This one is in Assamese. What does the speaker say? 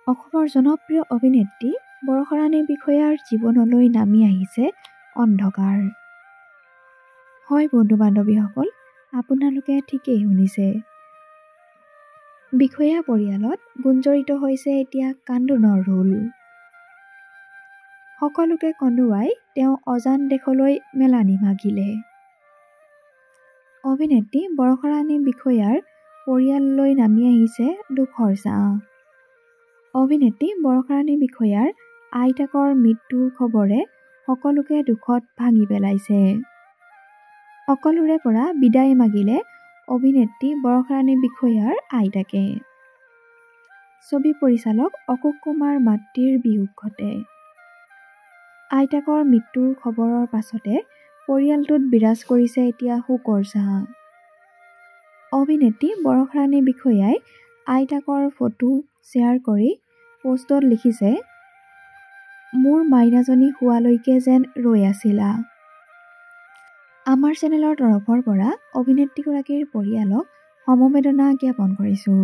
অসমৰ জনপ্ৰিয় অভিনেত্ৰী বৰষাৰাণী বিষয়াৰ জীৱনলৈ নামি আহিছে অন্ধকাৰ। হয় বন্ধু-বান্ধৱীসকল, আপোনালোকে ঠিকেই শুনিছে। বিষয়া পৰিয়ালত গুঞ্জৰিত হৈছে এতিয়া কান্দোনৰ ৰোল। সকলোকে কন্দুৱাই তেওঁ অজান দেশলৈ মেলানি মাগিলে। অভিনেত্ৰী বৰষাৰাণী বিষয়াৰ পৰিয়াললৈ নামি আহিছে দুখৰ ছাঁ। অভিনেত্ৰী বৰষাৰাণী বিষয়াৰ আইতাকৰ মৃত্যুৰ খবৰে সকলোকে দুখত ভাঙি পেলাইছে। সকলোৰে পৰা বিদায় মাগিলে অভিনেত্ৰী বৰষাৰাণী বিষয়াৰ আইতাকে। ছবি পৰিচালক অশোক কুমাৰ মাতৃৰ বিয়োগ ঘটে। আইতাকৰ মৃত্যুৰ খবৰৰ পাছতে পৰিয়ালটোত বিৰাজ কৰিছে এতিয়া শোকৰ ছাঁ। অভিনেত্ৰী বৰষাৰাণী বিষয়াই আইতাকৰ ফটো শ্বেয়াৰ কৰি পোষ্টত লিখিছে, মোৰ মাইনাজনী শোৱালৈকে যেন ৰৈ আছিলা। আমাৰ চেনেলৰ তৰফৰ পৰা অভিনেত্ৰীগৰাকীৰ পৰিয়ালক সমবেদনা জ্ঞাপন কৰিছোঁ।